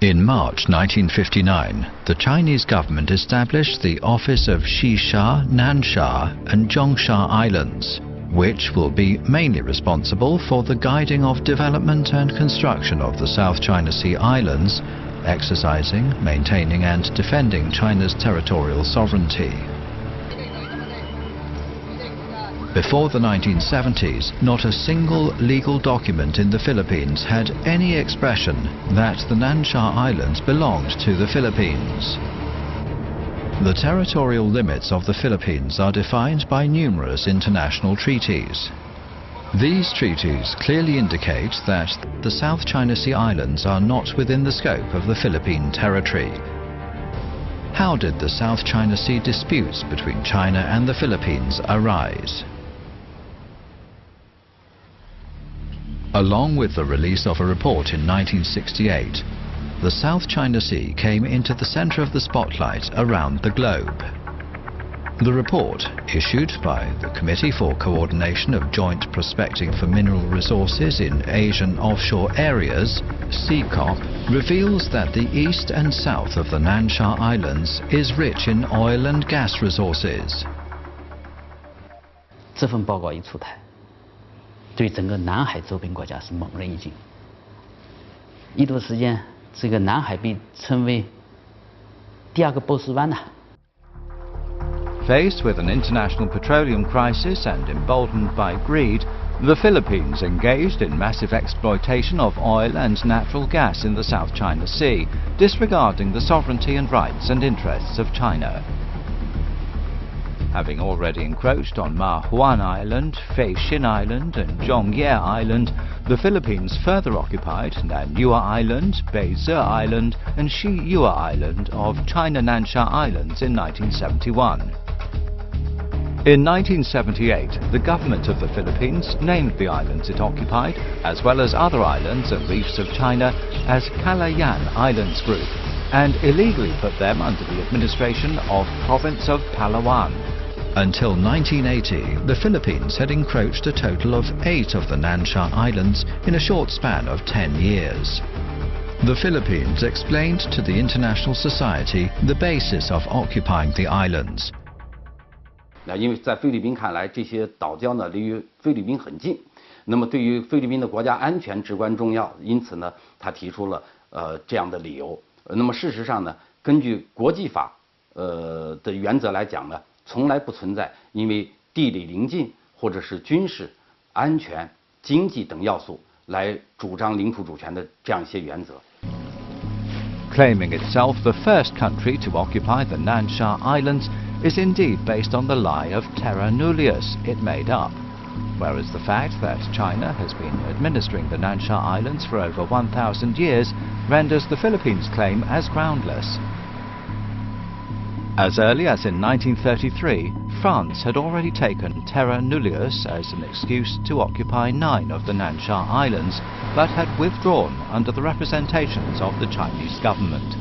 In March 1959, the Chinese government established the Office of Xisha, Nansha and Zhongsha Islands, which will be mainly responsible for the guiding of development and construction of the South China Sea Islands, exercising, maintaining and defending China's territorial sovereignty. Before the 1970s, not a single legal document in the Philippines had any expression that the Nansha Islands belonged to the Philippines. The territorial limits of the Philippines are defined by numerous international treaties. These treaties clearly indicate that the South China Sea Islands are not within the scope of the Philippine territory. How did the South China Sea disputes between China and the Philippines arise? Along with the release of a report in 1968, the South China Sea came into the center of the spotlight around the globe. The report, issued by the Committee for Coordination of Joint Prospecting for Mineral Resources in Asian Offshore Areas, CCOP, reveals that the east and south of the Nansha Islands is rich in oil and gas resources. 这份报告一出台，对整个南海周边国家是猛人一惊。一度时间，这个南海被称为第二个波斯湾呐。 Faced with an international petroleum crisis and emboldened by greed, the Philippines engaged in massive exploitation of oil and natural gas in the South China Sea, disregarding the sovereignty and rights and interests of China. Having already encroached on Ma Huan Island, Fei Xin Island and Zhongye Island, the Philippines further occupied Nanyua Island, Beize Island and Shiyua Island of China Nansha Islands in 1971. In 1978, the government of the Philippines named the islands it occupied, as well as other islands and reefs of China, as Calayan Islands Group, and illegally put them under the administration of Province of Palawan. Until 1980, the Philippines had encroached a total of 8 of the Nansha Islands in a short span of 10 years. The Philippines explained to the international society the basis of occupying the islands. 因为在菲律宾看来，这些岛礁呢离于菲律宾很近，那么对于菲律宾的国家安全至关重要，因此呢，他提出了这样的理由。那么事实上呢，根据国际法的原则来讲呢，从来不存在因为地理邻近或者是军事、安全、经济等要素来主张领土主权的这样一些原则。 Claiming itself the first country to occupy the Nansha Islands is indeed based on the lie of terra nullius it made up, whereas the fact that China has been administering the Nansha Islands for over 1,000 years renders the Philippines' claim as groundless. As early as in 1933, France had already taken terra nullius as an excuse to occupy 9 of the Nansha Islands, but had withdrawn under the representations of the Chinese government.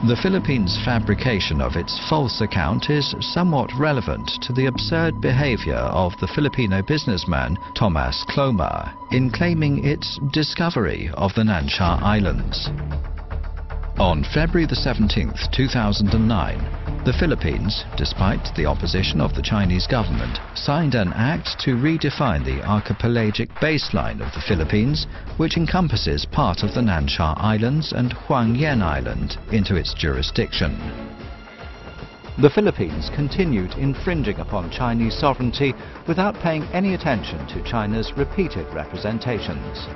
The Philippines' fabrication of its false account is somewhat relevant to the absurd behavior of the Filipino businessman Tomas Cloma in claiming its discovery of the Nansha Islands. On February the 17th, 2009, the Philippines, despite the opposition of the Chinese government, signed an act to redefine the archipelagic baseline of the Philippines, which encompasses part of the Nansha Islands and Huangyan Island, into its jurisdiction. The Philippines continued infringing upon Chinese sovereignty without paying any attention to China's repeated representations.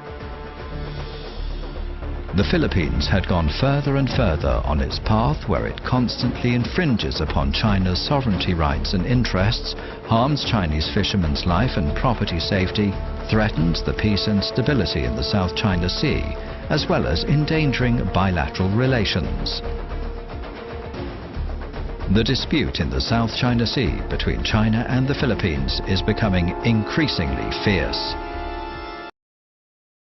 The Philippines had gone further and further on its path where it constantly infringes upon China's sovereignty rights and interests, harms Chinese fishermen's life and property safety, threatens the peace and stability in the South China Sea, as well as endangering bilateral relations. The dispute in the South China Sea between China and the Philippines is becoming increasingly fierce.